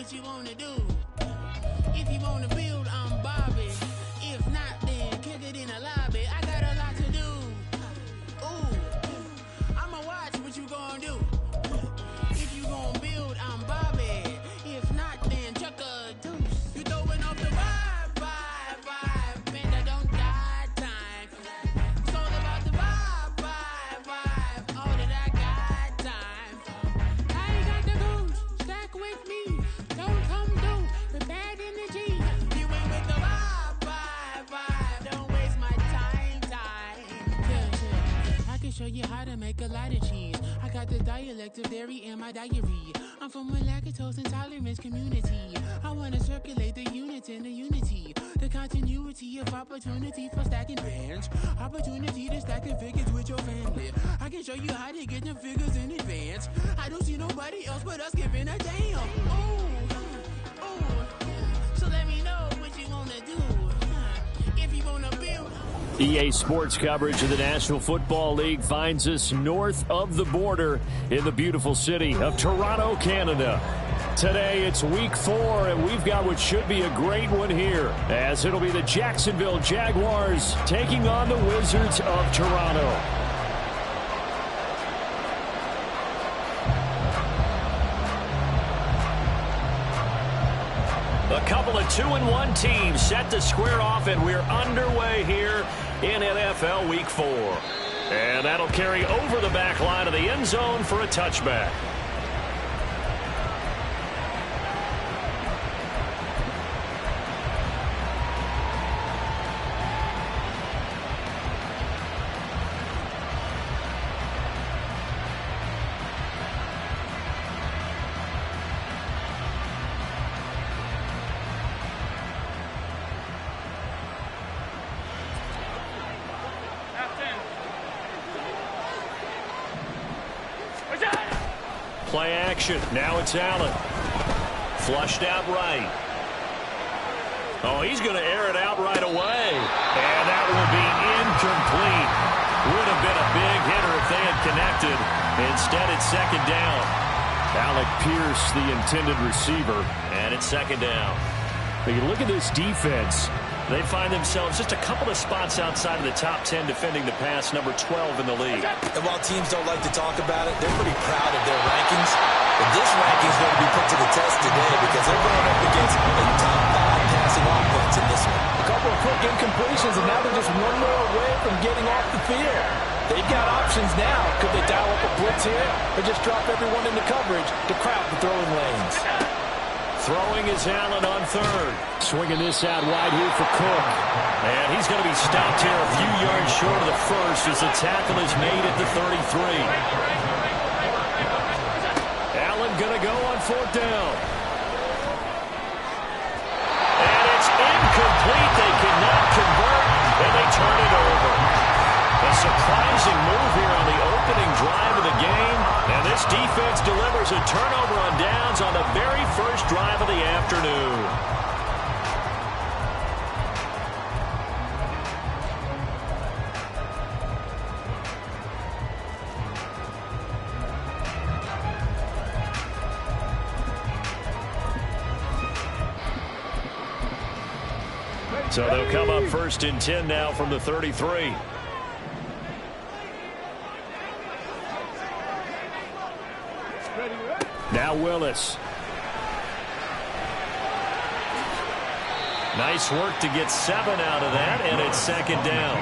what you wanna do. If you wanna build, I'm Bobby. If not, then kick it in the lobby. I got a lot to do. Ooh, I'ma watch what you gonna do. If you gonna build, I'm Bobby. If not, then chuck a deuce. You throwing off the vibe. Man, that don't die time. It's all about the vibe. All that I got time. I ain't got the goose. Stack with me. Don't come through with bad energy. You ain't with the vibe. Don't waste my time. Yeah. I can show you how to make a lot of cheese. I got the dialect of dairy in my diary. I'm from a lactose intolerance community. I wanna circulate the units in the unity. The continuity of opportunity for stacking bands. Opportunity to stack the figures with your family. I can show you how to get the figures in advance. I don't see nobody else but us giving a damn. Ooh. So let me know what you wanna do. If you wanna build. EA Sports coverage of the National Football League finds us north of the border in the beautiful city of Toronto, Canada. Today it's week 4, and we've got what should be a great one here, as it'll be the Jacksonville Jaguars taking on the Wizards of Toronto. A couple of 2-1 teams set to square off, and we're underway here in NFL Week 4. And that'll carry over the back line of the end zone for a touchback. Play action. Now it's Allen. Flushed out right. Oh, he's going to air it out right away. And that will be incomplete. Would have been a big hitter if they had connected. Instead, it's second down. Alec Pierce, the intended receiver. And it's second down. But you look at this defense. They find themselves just a couple of spots outside of the top 10 defending the pass, number 12 in the league. And while teams don't like to talk about it, they're pretty proud of their rankings. But this ranking is going to be put to the test today because they're going up against a top 5 passing offense in this one. A couple of quick incompletions, and now they're just one more away from getting off the field. They've got options now. Could they dial up a blitz here or just drop everyone into coverage to crowd the throwing lanes? Throwing is Allen on third. Swinging this out wide here for Cook. And he's going to be stopped here a few yards short of the first as the tackle is made at the 33. Allen going to go on fourth down. And it's incomplete. They cannot convert, and they turn it over. A surprising move here on the opening drive of the game. And this defense delivers a turnover on downs on the very first drive of the afternoon. So they'll come up first and 10 now from the 33. Now Willis. Nice work to get 7 out of that, and it's second down.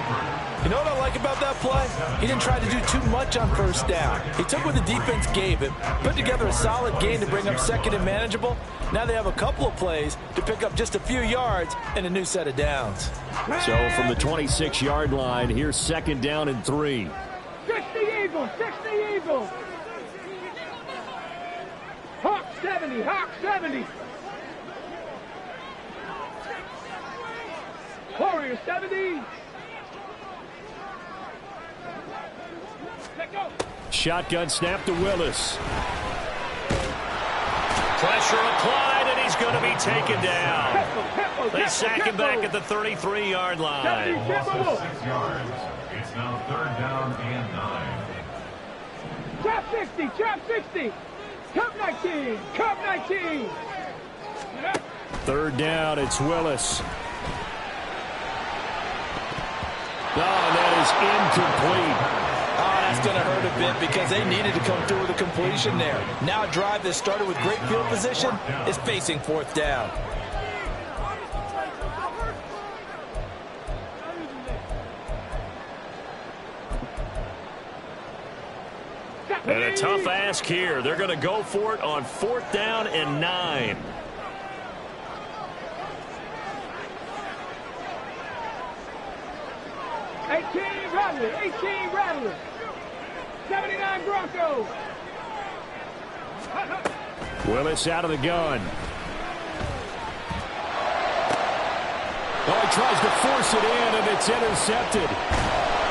You know what I like about that play? He didn't try to do too much on first down. He took what the defense gave him, put together a solid gain to bring up second and manageable. Now they have a couple of plays to pick up just a few yards and a new set of downs. So from the 26-yard line, here's second down and 3. 60 Eagles, 60 Eagles. Hawk 70, Hawk 70. Warrior 70. Let go. Shotgun snap to Willis. Pressure applied, and he's going to be taken down. They sack him back at the 33-yard line. Loss of 6 yards. It's now third down and 9. Trap 60, trap 60. Cup 19, cup 19. Third down, it's Willis. Oh, and that is incomplete. Oh, that's going to hurt a bit because they needed to come through with a completion there. Now a drive that started with great field position is facing fourth down. And a tough ask here. They're going to go for it on 4th down and 9. $18 Rattler. 79 Broncos. Willis out of the gun. Oh, he tries to force it in, and it's intercepted.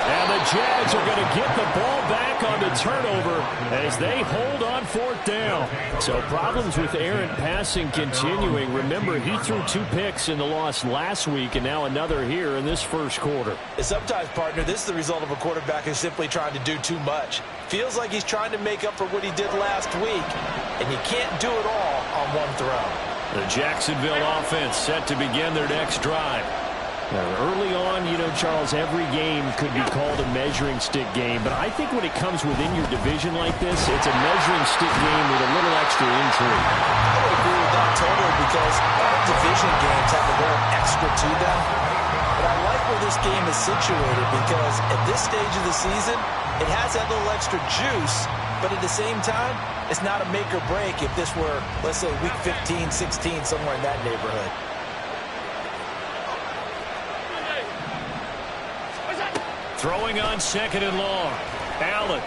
And the Jags are going to get the ball back on the turnover as they hold on 4th down. So problems with Aaron passing continuing. Remember, he threw 2 picks in the loss last week and now another here in this first quarter. And sometimes, partner, this is the result of a quarterback who's simply trying to do too much. Feels like he's trying to make up for what he did last week, and he can't do it all on one throw. The Jacksonville offense set to begin their next drive. Now, early on, you know, Charles, every game could be called a measuring stick game, but I think when it comes within your division like this, it's a measuring stick game with a little extra intrigue. I would agree with that totally because all division games have a little extra to them. But I like where this game is situated because at this stage of the season, it has that little extra juice, but at the same time, it's not a make or break if this were, let's say, week 15, 16, somewhere in that neighborhood. Throwing on 2nd and long. Allen.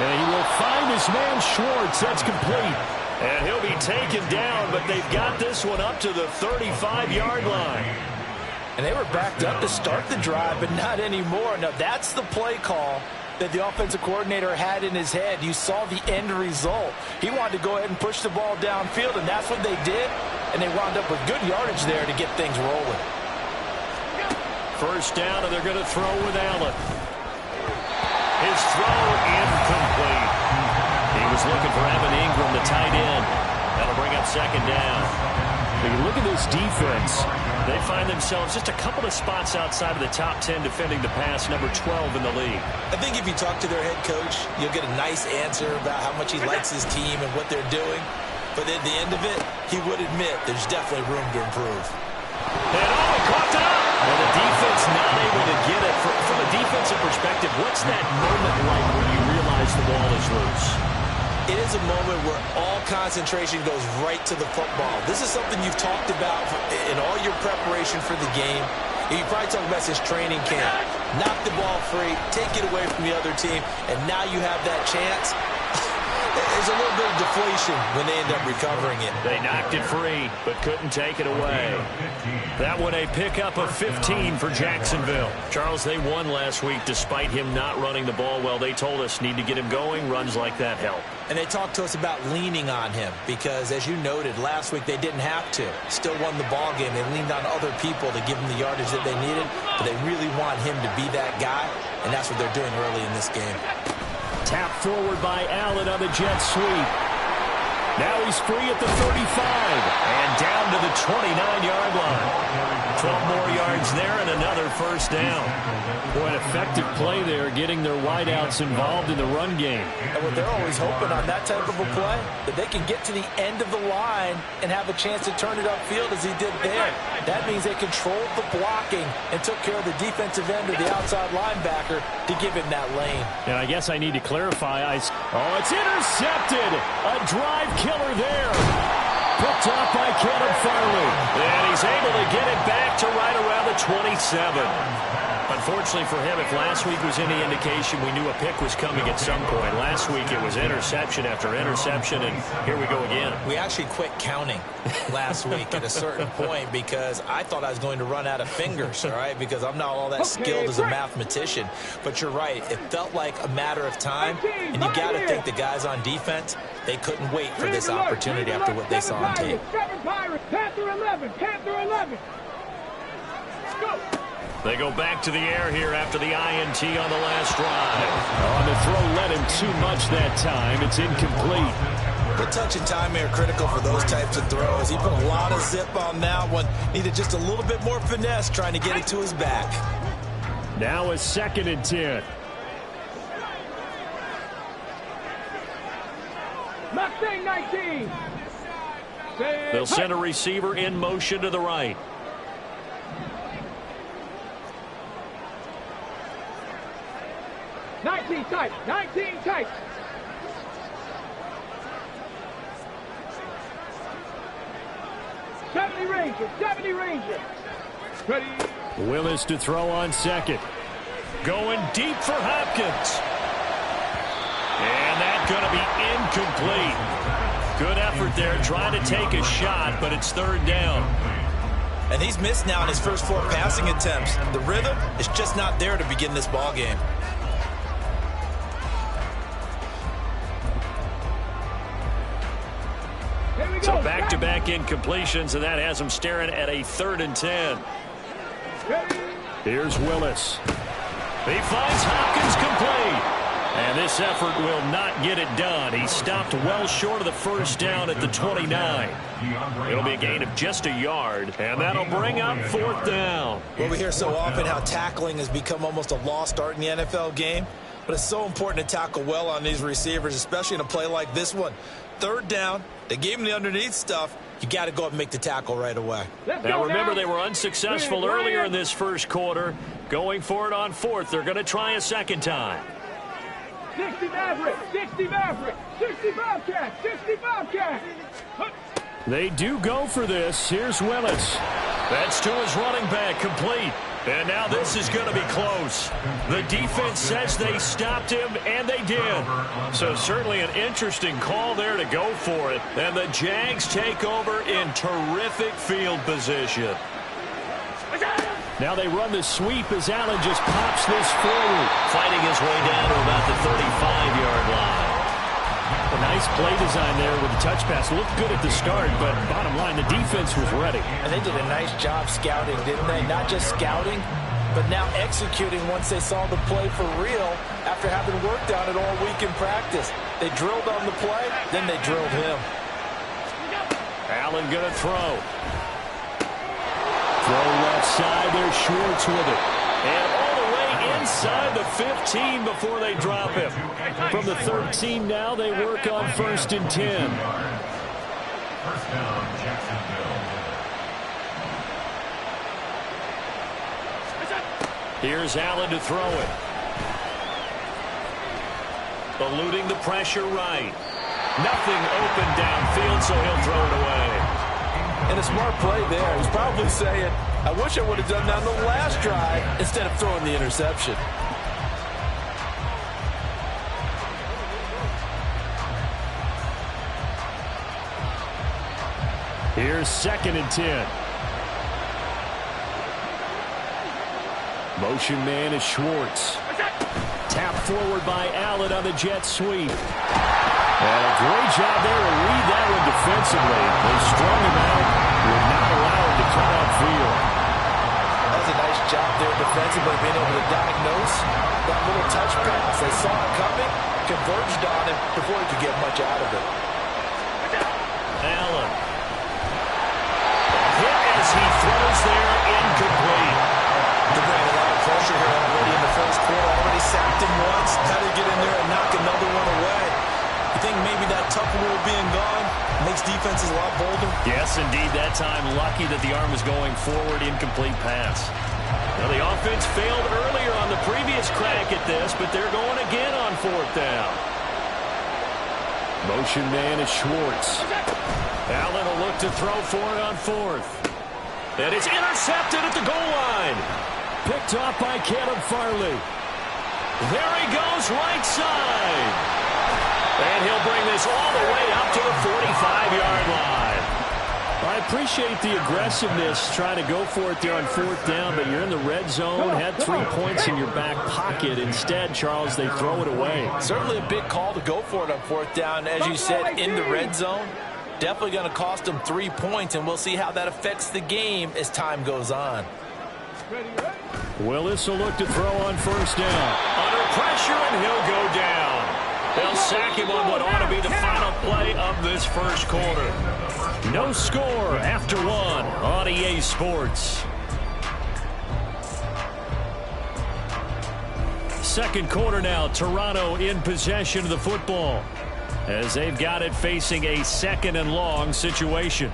And he will find his man Schwartz. That's complete. And he'll be taken down, but they've got this one up to the 35-yard line. And they were backed up to start the drive, but not anymore. Now, that's the play call that the offensive coordinator had in his head. You saw the end result. He wanted to go ahead and push the ball downfield, and that's what they did. And they wound up with good yardage there to get things rolling. First down, and they're going to throw with Allen. His throw incomplete. He was looking for Evan Ingram, the tight end. That'll bring up 2nd down. When you look at this defense, they find themselves just a couple of spots outside of the top 10 defending the pass, number 12 in the league. I think if you talk to their head coach, you'll get a nice answer about how much he likes his team and what they're doing. But at the end of it, he would admit there's definitely room to improve. And oh, he caught that! Well, the defense not able to get it. From a defensive perspective, what's that moment like when you realize the ball is loose? It is a moment where all concentration goes right to the football. This is something you've talked about in all your preparation for the game. You probably talk about this training camp. Knock the ball free, take it away from the other team, and now you have that chance. There's a little bit of deflation when they end up recovering it. They knocked it free, but couldn't take it away. That one a pickup of 15 for Jacksonville. Charles, they won last week despite him not running the ball well. They told us need to get him going. Runs like that help. And they talked to us about leaning on him because, as you noted, last week they didn't have to. Still won the ball game. They leaned on other people to give them the yardage that they needed, but they really want him to be that guy, and that's what they're doing early in this game. Tap forward by Allen on the jet sweep. Now he's free at the 35 and down to the 29-yard line. 12 more yards there and another first down. Boy, an effective play there, getting their wideouts involved in the run game. And what they're always hoping on that type of a play, that they can get to the end of the line and have a chance to turn it upfield as he did there. That means they controlled the blocking and took care of the defensive end or the outside linebacker to give him that lane. And I guess I need to clarify. Oh, it's intercepted. A drive killer there. Picked up by Caleb Farley. And he's able to get it back to right around the 27. Unfortunately for him, if last week was any indication, we knew a pick was coming at some point. Last week it was interception after interception, and here we go again. We actually quit counting last week at a certain point because I thought I was going to run out of fingers, all right, because I'm not all that skilled as a mathematician. But you're right. It felt like a matter of time, and you got to think the guys on defense, they couldn't wait for this opportunity after what they saw on tape. Panther 11, Panther 11. Let's go. They go back to the air here after the INT on the last drive. On the throw, led him too much that time. It's incomplete. The touch and timing are critical for those types of throws. He put a lot of zip on that one. Needed just a little bit more finesse trying to get it to his back. Now a 2nd and 10. Mustang 19. They'll send a receiver in motion to the right. Nineteen tight. 19 tight. '70 Ranger. Ready. Willis to throw on 2nd. Going deep for Hopkins. And that's going to be incomplete. Good effort there trying to take a shot, but it's 3rd down. And he's missed now in his first 4 passing attempts. The rhythm is just not there to begin this ball game. So back-to-back incompletions, and that has him staring at a 3rd and 10. Here's Willis. He finds Hopkins complete. And this effort will not get it done. He stopped well short of the 1st down at the 29. It'll be a gain of just a yard, and that'll bring up 4th down. Well, we hear so often how tackling has become almost a lost art in the NFL game, but it's so important to tackle well on these receivers, especially in a play like this one. 3rd down, they gave him the underneath stuff. You got to go up and make the tackle right away. Now, remember, they were unsuccessful earlier in this first quarter. Going for it on 4th. They're going to try a 2nd time. 60 Maverick, 60 Maverick, 60 Bobcat, 60 Bobcat. They do go for this. Here's Willis. That's to his running back, complete. And now this is going to be close. The defense says they stopped him, and they did. So certainly an interesting call there to go for it. And the Jags take over in terrific field position. Now they run the sweep as Allen just pops this forward. Fighting his way down to about the 35-yard line. A nice play design there with the touch pass. Looked good at the start, but bottom line, the defense was ready. And they did a nice job scouting, didn't they? Not just scouting, but now executing once they saw the play for real after having worked on it all week in practice. They drilled on the play, then they drilled him. Allen going to throw. Throw left side. There's Schwartz with it. And all the way inside the 15 before they drop him. From the 13 now, they work on 1st and 10. 1st down, Jacksonville. Here's Allen to throw it. Eluding the pressure right. Nothing open downfield, so he'll throw it away. And a smart play there. He's probably saying, I wish I would have done that on the last drive instead of throwing the interception. Here's 2nd and 10. Motion man is Schwartz. Tap forward by Allen on the jet sweep. And a great job there to read that one defensively. They strung him out, would not allow him to cut upfield. That's a nice job there defensively, being able to diagnose that little touch pass. They saw it coming, converged on him before he could get much out of it. Allen. Hit as he throws there, incomplete. They're bringing a lot of pressure here already in the first quarter. Already sacked him once. Had to get in there and knock another one away. You think maybe that Tucker rule being gone makes defenses a lot bolder? Yes, indeed. That time, lucky that the arm was going forward, incomplete pass. Now, the offense failed earlier on the previous crack at this, but they're going again on 4th down. Motion man is Schwartz. Allen will look to throw for it on 4th. And it's intercepted at the goal line. Picked off by Caleb Farley. There he goes, right side. And he'll bring this all the way up to the 45-yard line. I appreciate the aggressiveness trying to go for it there on 4th down, but you're in the red zone, had 3 points in your back pocket. Instead, Charles, they throw it away. Certainly a big call to go for it on 4th down. As you said, in the red zone, definitely going to cost them 3 points, and we'll see how that affects the game as time goes on. Willis will look to throw on 1st down. Under pressure, and he'll go down. They'll sack him on what ought to be the final play of this first quarter. No score after one on EA Sports. Second quarter now, Toronto in possession of the football as they've got it facing a second and long situation.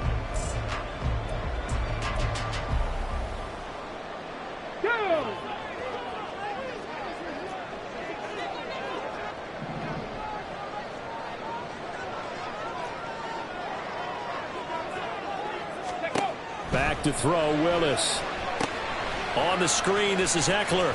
Back to throw, Willis. On the screen, this is Eckler.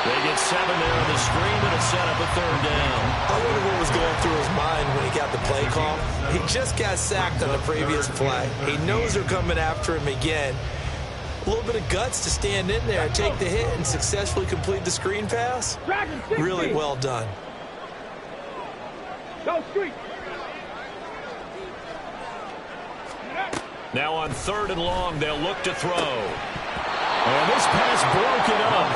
They get 7 there on the screen, and a set up a third down. I wonder what was going through his mind when he got the play call. He just got sacked on the previous play. He knows they're coming after him again. A little bit of guts to stand in there, take the hit, and successfully complete the screen pass. Really well done. Go street. Now on third and long, they'll look to throw. And this pass broken up.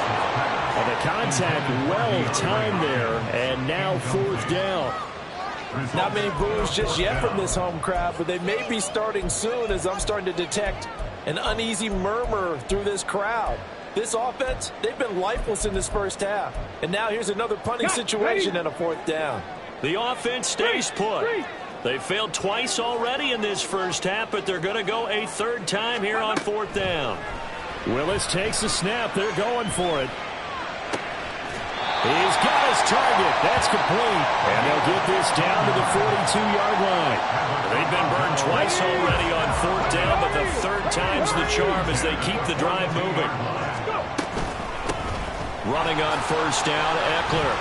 And the contact well timed there, and now fourth down. Not many boos just yet from this home crowd, but they may be starting soon as I'm starting to detect an uneasy murmur through this crowd. This offense, they've been lifeless in this first half. And now here's another punting situation and a fourth down. The offense stays put. They failed twice already in this first half, but they're going to go a third time here on fourth down. Willis takes the snap. They're going for it. He's got his target. That's complete. And they'll get this down to the 42-yard line. They've been burned twice already on fourth down, but the third time's the charm as they keep the drive moving. Running on first down, Eckler.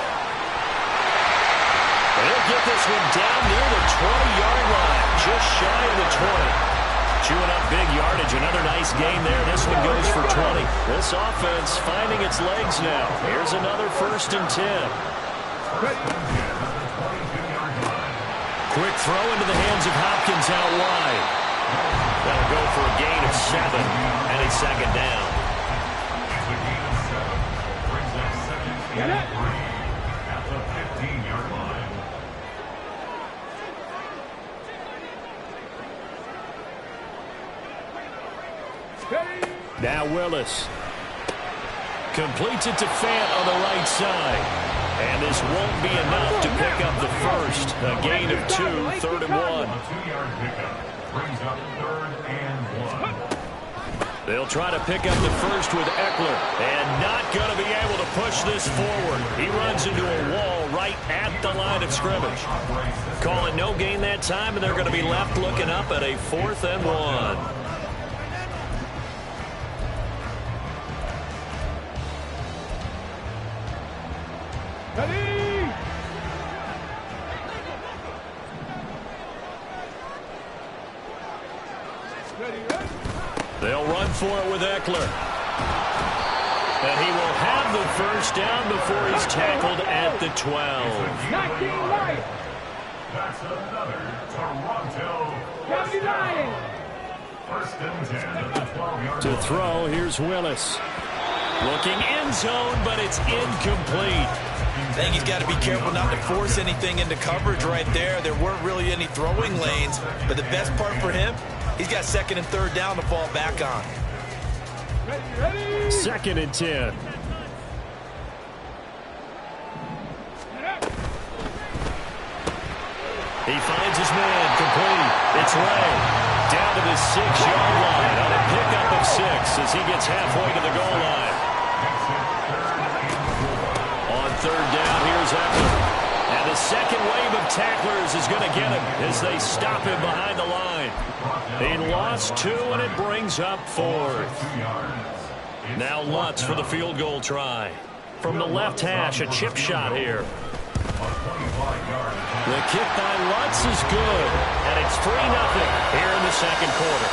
They'll get this one down near the 20-yard line, just shy of the 20. Chewing up big yardage. Another nice gain there. This one goes for 20. This offense finding its legs now. Here's another 1st and 10. Quick throw into the hands of Hopkins out wide. That'll go for a gain of 7, and it's second down. Brings up second and 3 at the 15-yard line. Now Willis completes it to Fant on the right side. And this won't be enough to pick up the first. A gain of 2, 3rd and 1. A 2-yard pickup brings up 3rd and 1. They'll try to pick up the first with Eckler. And not going to be able to push this forward. He runs into a wall right at the line of scrimmage. Call it no gain that time, and they're going to be left looking up at a 4th and 1. They'll run for it with Eckler. And he will have the first down before he's tackled at the 12. That's another Toronto 79. 1st and 10 at the 12-yard To line. throw, here's Willis. Looking end zone, but it's incomplete. I think he's got to be careful not to force anything into coverage right there. There weren't really any throwing lanes, but the best part for him, he's got 2nd and 3rd down to fall back on. 2nd and 10. He finds his man, complete. It's Ray. Down to the 6-yard line on a pickup of 6 as he gets halfway to the goal line. On 3rd down, here's Eckler. And the second wave of tacklers is going to get him as they stop him behind the line. He lost 2, and it brings up 4th. Now Lutz for the field goal try. From the left hash, a chip shot here. The kick by Lutz is good, and it's 3-0 here in the second quarter.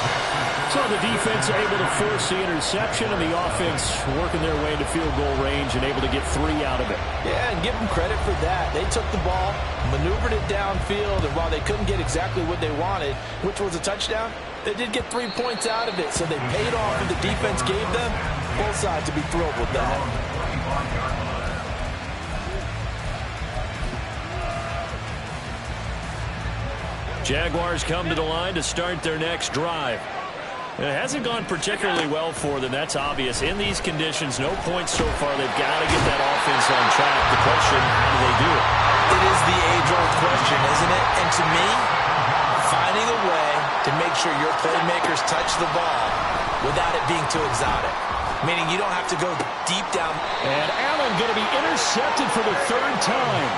So the defense able to force the interception, and the offense working their way into field goal range and able to get 3 out of it. Yeah, and give them credit for that. They took the ball, maneuvered it downfield, and while they couldn't get exactly what they wanted, which was a touchdown, they did get 3 points out of it, so they paid off what the defense gave them. Both sides to be thrilled with that. Jaguars come to the line to start their next drive. It hasn't gone particularly well for them. That's obvious. In these conditions, no points so far. They've got to get that offense on track. The question, how do they do it? It is the age-old question, isn't it? And to me, finding a way to make sure your playmakers touch the ball without it being too exotic. Meaning you don't have to go deep down. And Allen going to be intercepted for the third time.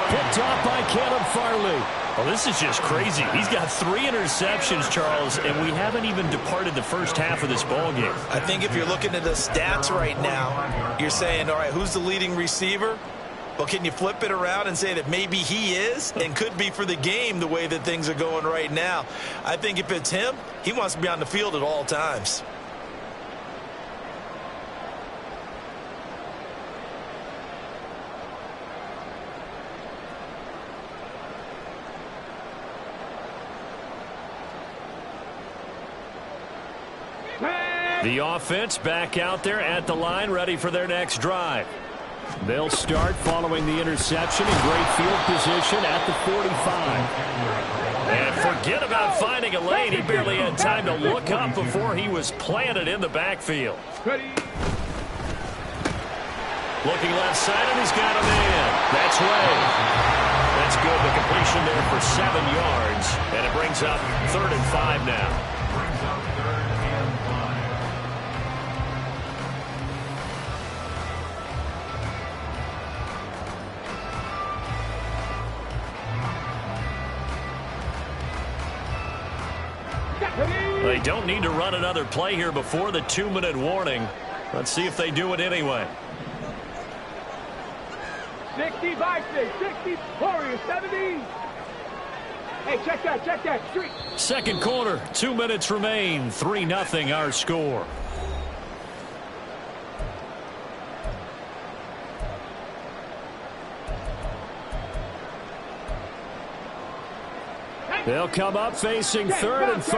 Picked off by Caleb Farley. Well, this is just crazy. He's got 3 interceptions, Charles, and we haven't even departed the first half of this ballgame. I think if you're looking at the stats right now, you're saying, all right, who's the leading receiver? Well, can you flip it around and say that maybe he is and could be for the game the way that things are going right now? I think if it's him, he wants to be on the field at all times. The offense back out there at the line, ready for their next drive. They'll start following the interception in great field position at the 45. And forget about finding a lane. He barely had time to look up before he was planted in the backfield. Ready. Looking left side, and he's got a man. That's Way. That's good. The completion there for 7 yards. And it brings up 3rd and 5 now. They don't need to run another play here before the 2-minute warning. Let's see if they do it anyway. 60 Vikings, 60 Warriors, 70. Hey, check that, street. Second quarter, 2 minutes remain. 3-0 our score. They'll come up facing 3rd and 5.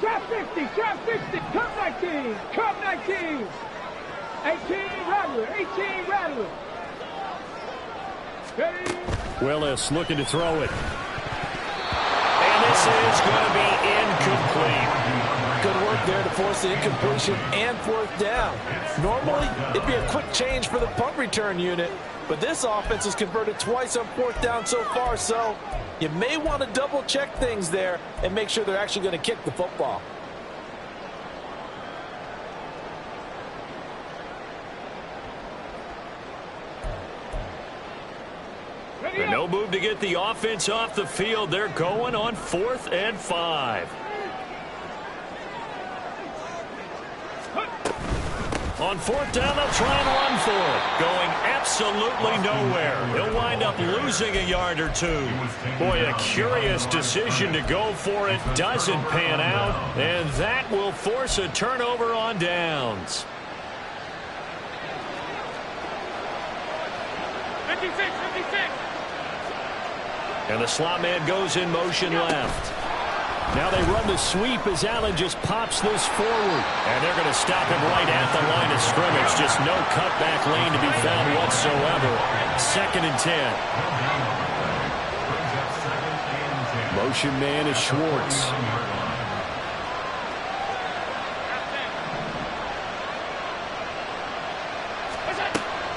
Trap 50, trap 60, come 19, come 19. 18 Rattler. Ready. Willis looking to throw it. And this is going to be incomplete. Good work there to force the incompletion and 4th down. Normally, it'd be a quick change for the punt return unit, but this offense has converted twice on 4th down so far, so you may want to double-check things there and make sure they're actually going to kick the football. And no move to get the offense off the field. They're going on 4th and 5. On 4th down, they'll try and run for it. Going absolutely nowhere. He'll wind up losing a yard or 2. Boy, a curious decision to go for it. Doesn't pan out. And that will force a turnover on downs. 56. And the slot man goes in motion left. Now they run the sweep as Allen just pops this forward. And they're going to stop him right at the line of scrimmage. Just no cutback lane to be found whatsoever. 2nd and 10. Motion man is Schwartz.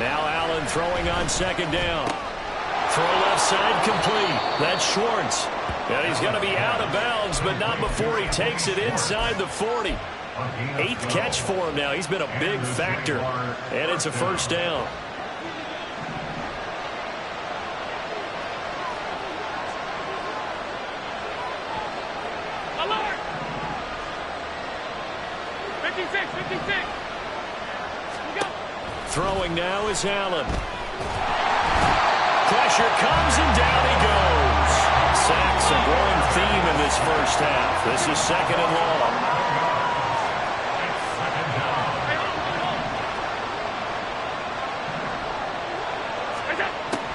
Now Allen throwing on 2nd down. Throw left side complete. That's Schwartz. And he's going to be out of bounds, but not before he takes it inside the 40. 8th catch for him now. He's been a big factor. And it's a 1st down. Alert! 56. Throwing now is Allen. Pressure comes and down he goes. Sacks a growing theme in this first half. This is 2nd and long.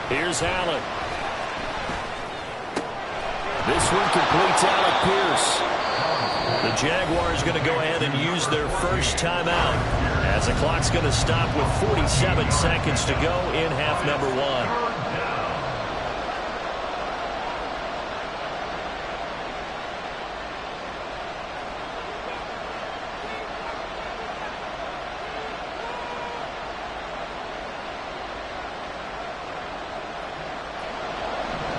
Here's Allen. This one completes Alec Pierce. The Jaguars going to go ahead and use their first timeout as the clock's going to stop with 47 seconds to go in half number 1.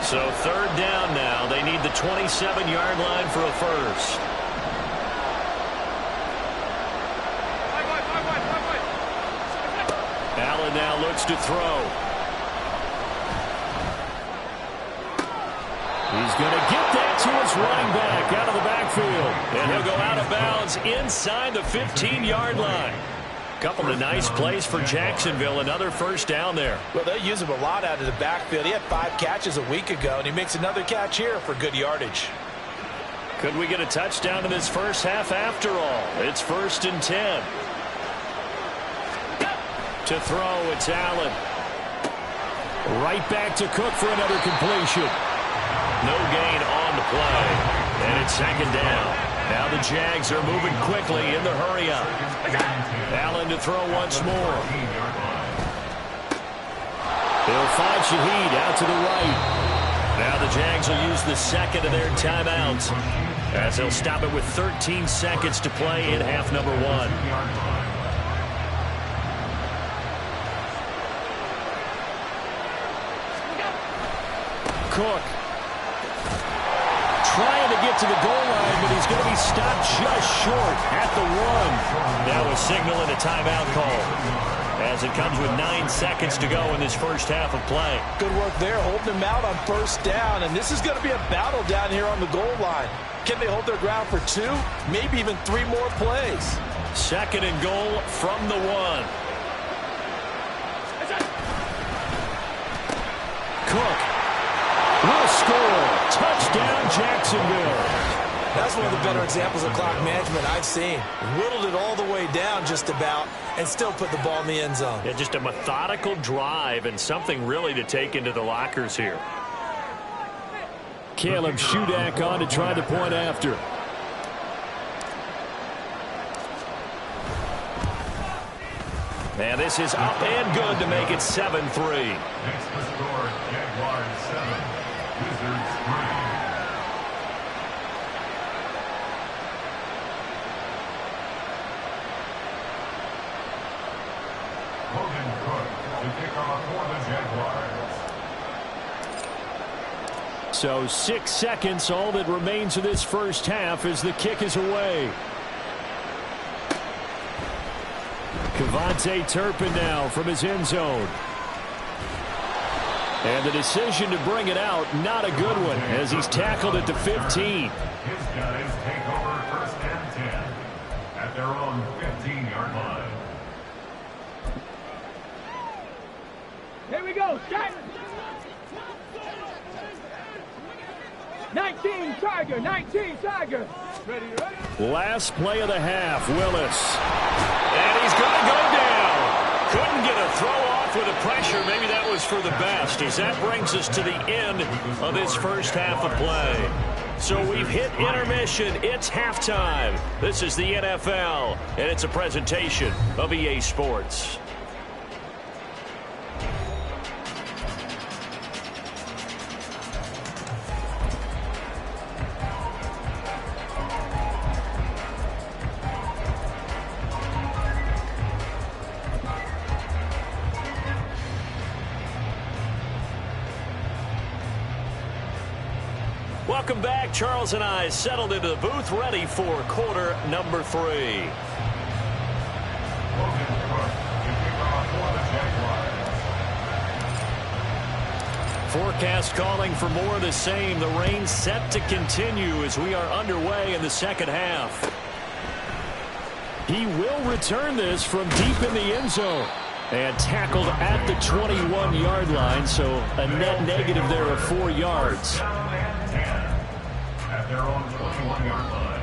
So third down now. They need the 27-yard line for a first. Allen now looks to throw. He's going to get that to his running back out of the backfield. And he'll go out of bounds inside the 15-yard line. Couple of nice plays for Jacksonville. Another first down there. Well, they use him a lot out of the backfield. He had 5 catches a week ago, and he makes another catch here for good yardage. Could we get a touchdown in this first half after all? It's 1st and 10. To throw, it's Allen. Right back to Cook for another completion. No gain on the play. And it's 2nd down. Now the Jags are moving quickly in the hurry-up. Allen to throw once more. They'll find Shaheed out to the right. Now the Jags will use the second of their timeouts as they'll stop it with 13 seconds to play in half number 1. Cook trying to get to the goal line, but he's going to be stopped just short at the 1. Now a signal and a timeout call as it comes with 9 seconds to go in this first half of play. Good work there, holding him out on first down, and this is going to be a battle down here on the goal line. Can they hold their ground for 2, maybe even 3 more plays? 2nd and goal from the 1. Cook will score. Touchdown, Jacksonville. That's one of the better examples of clock management I've seen. Whittled it all the way down just about and still put the ball in the end zone. Yeah, just a methodical drive and something really to take into the lockers here. Caleb Shudak on to try the point after. And this is up and good to make it 7-3. Next to score, Jaguars 7, Wizards 3. Logan Cook to kick off for the Jaguars. So 6 seconds, all that remains of this first half as the kick is away. Kevontae Turpin now from his end zone. And the decision to bring it out, not a good one, as he's tackled at the 15. His guys take over 1st and 10 at their own 15-yard line. Here we go, set. 19 Tiger, 19 Tiger. Ready, ready. Last play of the half, Willis. And he's going to go down. Couldn't get a throw off with the pressure. Maybe that was for the best, as that brings us to the end of this first half of play. So we've hit intermission. It's halftime. This is the NFL, and it's a presentation of EA Sports. Welcome back. Charles and I settled into the booth, ready for quarter number 3. Logan Cook to kick off for the Jaguars. Forecast calling for more of the same. The rain set to continue as we are underway in the second half. He will return this from deep in the end zone. And tackled at the 21-yard line, so a net negative there of 4 yards. Down and 10 at their own 21-yard line.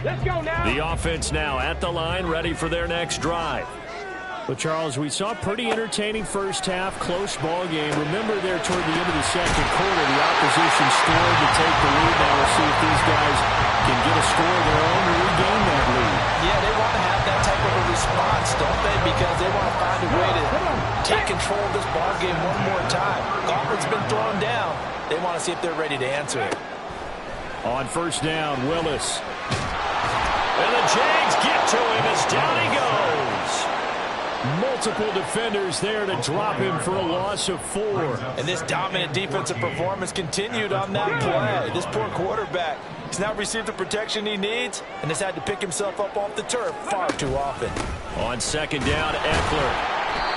Let's go now. The offense now at the line, ready for their next drive. Well, Charles, we saw a pretty entertaining first half, close ball game. Remember there toward the end of the second quarter, the opposition scored to take the lead. Now we'll see if these guys can get a score of their own to regain that lead. Yeah, they want to have that type of a response, don't they? Because they want to find a way to take control of this ball game one more time. Gauntlet's been thrown down. They want to see if they're ready to answer it. On first down, Willis. And the Jags get to him as down he goes. multiple defenders there to drop him for a loss of 4. And this dominant defensive performance continued on that play. This poor quarterback has now received the protection he needs and has had to pick himself up off the turf far too often. On second down, Eckler.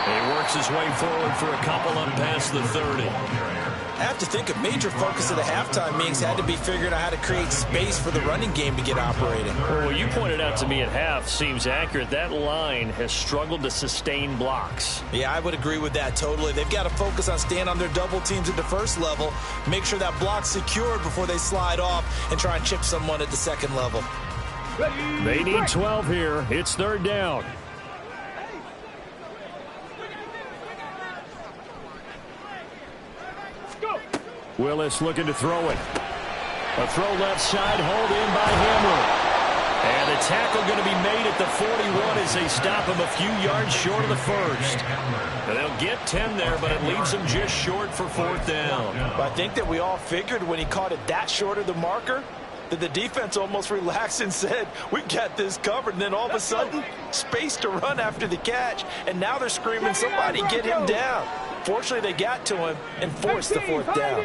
He works his way forward for a couple up past the 30. I have to think a major focus of the halftime meetings had to be figuring out how to create space for the running game to get operating. Well, what you pointed out to me at half seems accurate. That line has struggled to sustain blocks. Yeah, I would agree with that totally. They've got to focus on staying on their double teams at the first level, make sure that block's secured before they slide off and try and chip someone at the second level. They need 12 here. It's third down. Willis looking to throw it. A throw left side, hold in by Hamler. And the tackle going to be made at the 41 as they stop him a few yards short of the first. And they'll get 10 there, but it leaves them just short for fourth down. I think that we all figured when he caught it that short of the marker that the defense almost relaxed and said, we've got this covered. And then all of a sudden, space to run after the catch. And now they're screaming, somebody get him down. Fortunately, they got to him and forced the fourth down.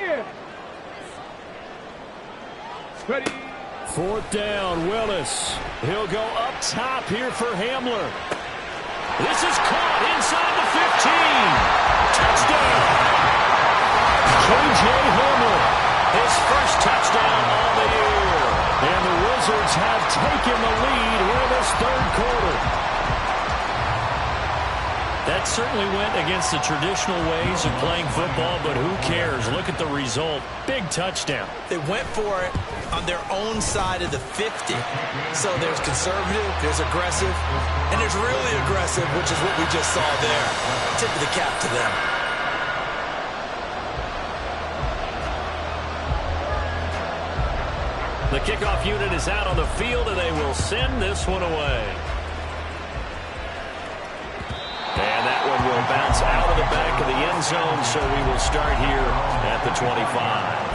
Ready. Fourth down, Willis. He'll go up top here for Hamler. This is caught inside the 15. Touchdown. J.J. Hamler, his first touchdown on the year. And the Wizards have taken the lead here in this third quarter. That certainly went against the traditional ways of playing football, but who cares? Look at the result. Big touchdown. They went for it on their own side of the 50. So there's conservative, there's aggressive, and there's really aggressive, which is what we just saw there. Tip of the cap to them. The kickoff unit is out on the field, and they will send this one away. And that one will bounce out of the back of the end zone, so we will start here at the 25.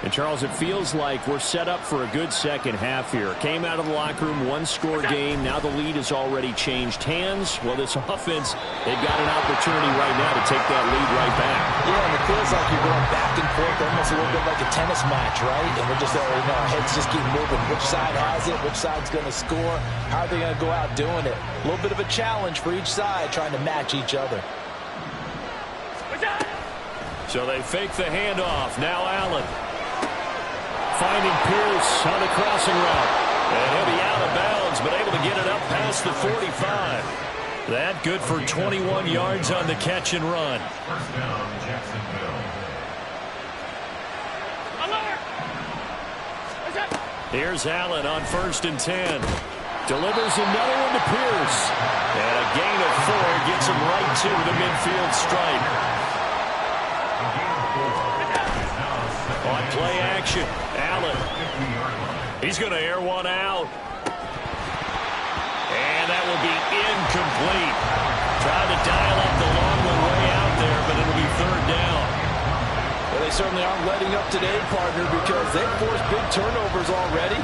And Charles, it feels like we're set up for a good second half here. Came out of the locker room, one-score game. Now the lead has already changed hands. Well, this offense, they've got an opportunity right now to take that lead right back. Yeah, and it feels like you're going back and forth, almost a little bit like a tennis match, right? And we're just, our heads just keep moving. Which side has it? Which side's going to score? How are they going to go out doing it? A little bit of a challenge for each side, trying to match each other. So they fake the handoff. Now Allen. Finding Pierce on the crossing route. And he'll be out of bounds, but able to get it up past the 45. That good for 21 yards on the catch and run. First down, Jacksonville. Here's Allen on 1st and 10. Delivers another one to Pierce. And a gain of 4 gets him right to the midfield stripe. On play action, Allen. He's going to air one out. And that will be incomplete. Tried to dial up the long one way out there, but it'll be third down. Well, they certainly aren't letting up today, partner, because they've forced big turnovers already.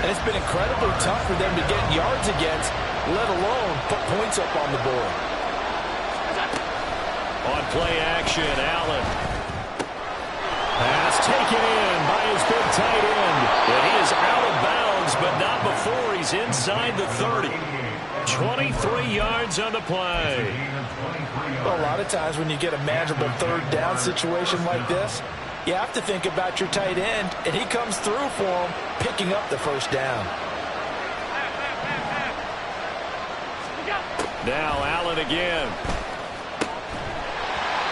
And it's been incredibly tough for them to get yards against, let alone put points up on the board. On play action, Allen. Pass taken in by his big tight end. And he is out of bounds, but not before he's inside the 30. 23 yards on the play. Well, a lot of times when you get a manageable third down situation like this, you have to think about your tight end, and he comes through for him, picking up the first down. Now Allen again.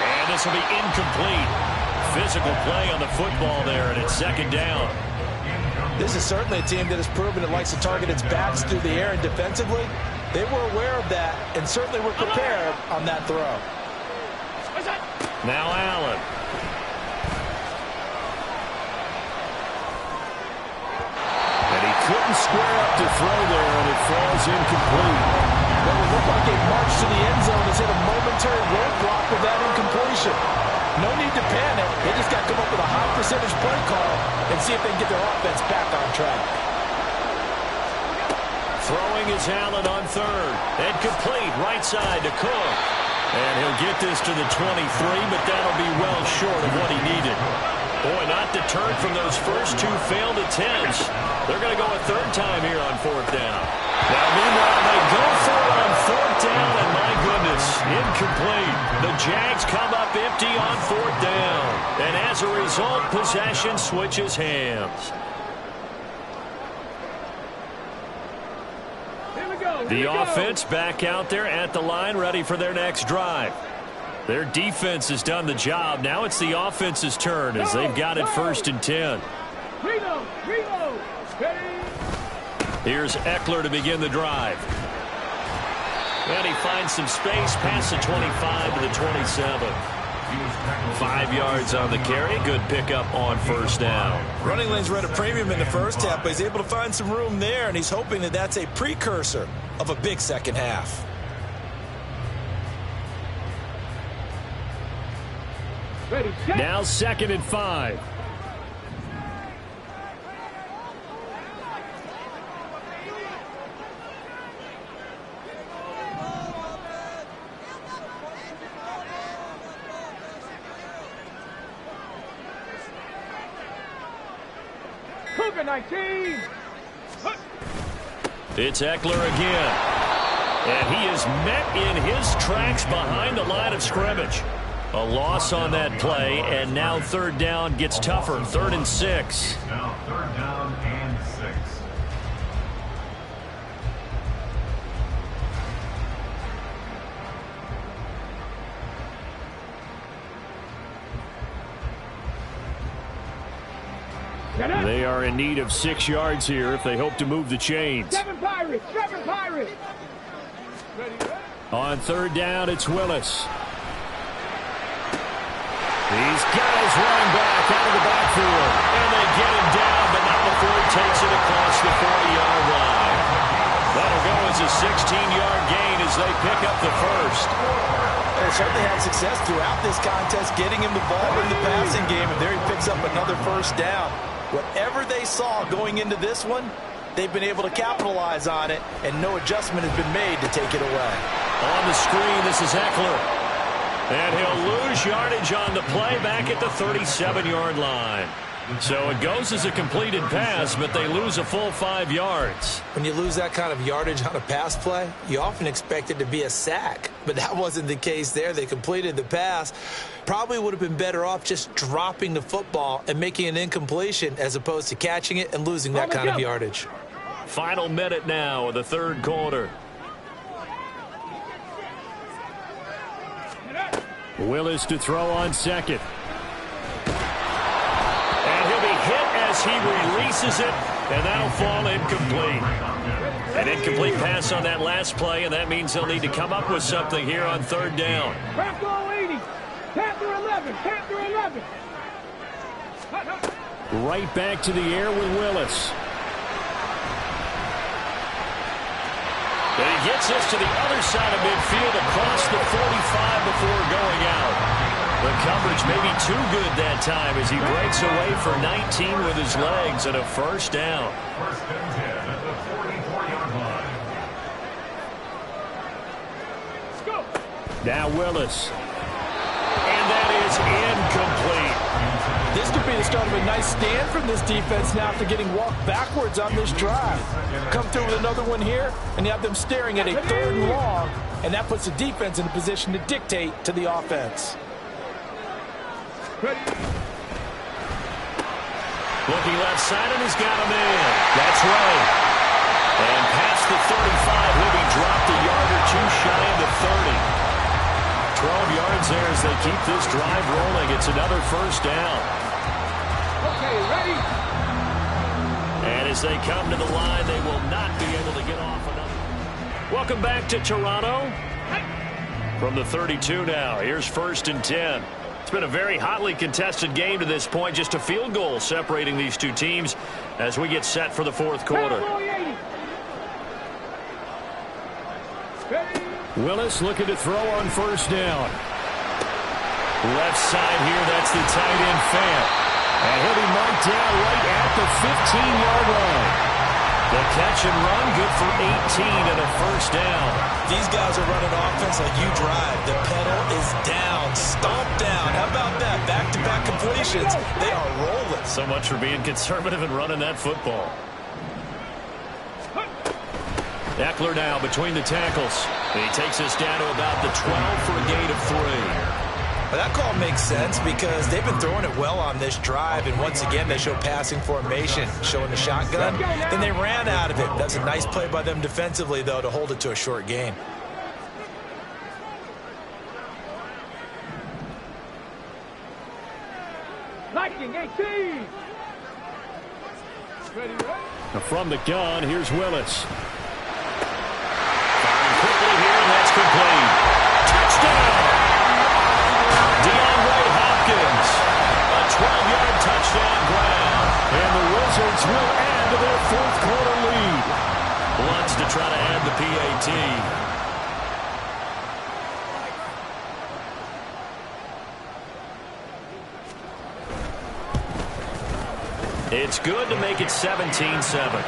And this will be incomplete. Physical play on the football there, and it's second down. This is certainly a team that has proven it likes to target its backs through the air, and defensively, they were aware of that and certainly were prepared on that throw. Now Allen. And he couldn't square up to throw there, and it falls incomplete. Well, it looked like a march to the end zone has hit a momentary roadblock with that incompletion. No need to panic. They just got to come up with a high percentage play call and see if they can get their offense back on track. Throwing is Allen on third. And complete right side to Cook. And he'll get this to the 23, but that'll be well short of what he needed. Boy, not deterred from those first two failed attempts. They're going to go a third time here on fourth down. Now, meanwhile, they go for it on fourth down, and my goodness, incomplete. The Jags come up empty on fourth down. And as a result, possession switches hands. The offense back out there at the line, ready for their next drive. Their defense has done the job. Now it's the offense's turn as they've got it 1st and 10. Here's Eckler to begin the drive. And he finds some space past the 25 to the 27. 5 yards on the carry. Good pickup on first down. Running lanes were at a premium in the first half, but he's able to find some room there, and he's hoping that that's a precursor of a big second half. Now 2nd and 5. It's Eckler again. And he is met in his tracks behind the line of scrimmage. A loss on that play, and now third down gets tougher. 3rd and 6. Now 3rd down and 6. They are in need of 6 yards here if they hope to move the chains. 7 Pirates! 7 Pirates! On third down, it's Willis. These guys running back out of the backfield. And they get him down, but not before he takes it across the 40-yard line. That'll go as a 16-yard gain as they pick up the first. They certainly had success throughout this contest, getting him the ball in the passing game, and there he picks up another first down. Whatever they saw going into this one, they've been able to capitalize on it, and no adjustment has been made to take it away. On the screen, this is Eckler. And he'll lose yardage on the play back at the 37-yard line. So it goes as a completed pass, but they lose a full 5 yards. When you lose that kind of yardage on a pass play, you often expect it to be a sack. But that wasn't the case there. They completed the pass. Probably would have been better off just dropping the football and making an incompletion as opposed to catching it and losing that kind of yardage. Final minute now of the third quarter. Willis to throw on second. And he'll be hit as he releases it, and that'll fall incomplete. An incomplete pass on that last play, and that means they'll need to come up with something here on third down. Panther 80. Panther 11. Panther 11. Right back to the air with Willis. And he gets this to the other side of midfield across the 45 before going out. The coverage may be too good that time as he breaks away for 19 with his legs and a first down. 1st and 10 at the 44-yard line. Now Willis. And that is incomplete. This could be the start of a nice stand from this defense now after getting walked backwards on this drive. Come through with another one here, and you have them staring at a 3rd and long, and that puts the defense in a position to dictate to the offense. Looking left side, and he's got a man. That's right. And past the 35, he'll be dropped a yard or two shy of the 30. 12 yards there as they keep this drive rolling. It's another first down. Okay, ready? And as they come to the line, they will not be able to get off another. Welcome back to Toronto. From the 32 now, here's 1st and 10. It's been a very hotly contested game to this point. Just a field goal separating these two teams as we get set for the fourth quarter. Willis looking to throw on first down. Left side here, that's the tight end Fant. And he'll be marked down right at the 15-yard line. The catch and run, good for 18 and a first down. These guys are running offense like you drive. The pedal is down, stomp down. How about that? Back-to-back completions. They are rolling. So much for being conservative and running that football. Eckler now between the tackles. He takes us down to about the 12 for a gain of 3. Well, that call makes sense because they've been throwing it well on this drive, and once again they show passing formation, showing the shotgun. Then they ran out of it. That's a nice play by them defensively, though, to hold it to a short gain. Lightning 18. Ready, From the gun, here's Willis. Firing quickly here, and that's complete. Touchdown! DeAndre Hopkins, a 12-yard touchdown grab. And the Wizards will add to their fourth quarter lead. Wants to try to add the PAT. It's good to make it 17-7.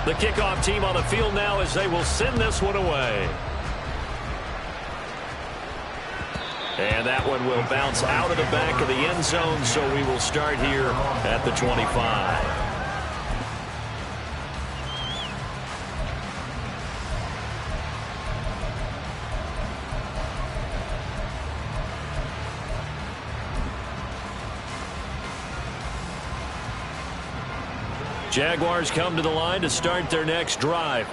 The kickoff team on the field now as they will send this one away. And that one will bounce out of the back of the end zone, so we will start here at the 25. Jaguars come to the line to start their next drive.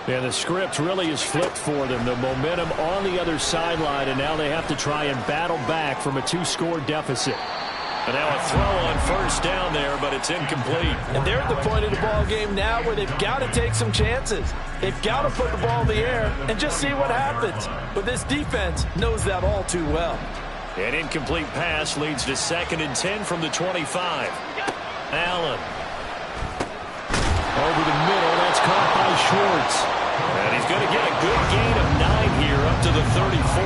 And the script really is flipped for them. The momentum on the other sideline, and now they have to try and battle back from a 2-score deficit. And now a throw on first down there, but it's incomplete. And they're at the point of the ball game now where they've got to take some chances. They've got to put the ball in the air and just see what happens. But this defense knows that all too well. An incomplete pass leads to 2nd and 10 from the 25. Allen. Over the middle, that's caught by Schwartz. And he's going to get a good gain of 9 here up to the 34.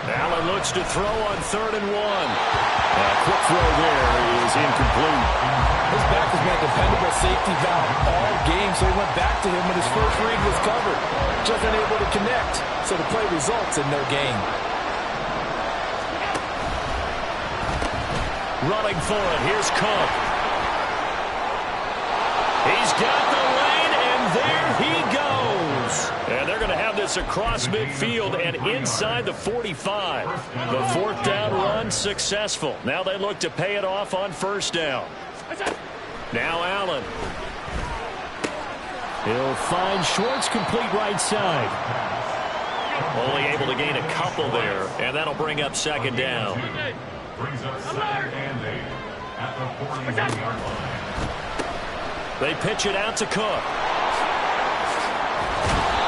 Allen looks to throw on 3rd and 1. A quick throw there is incomplete. His back has been a dependable safety valve all game, so he went back to him when his first read was covered. Just unable to connect, so the play results in no gain. Running for it, here's Cook. He's got the lane, and there he goes. And they're going to have this across midfield and inside the 45. The 4th down run successful. Now they look to pay it off on first down. Now Allen. He'll find Schwartz complete right side. Only able to gain a couple there, and that'll bring up 2nd down. Brings up 2nd and 8 at the 41-yard line. They pitch it out to Cook.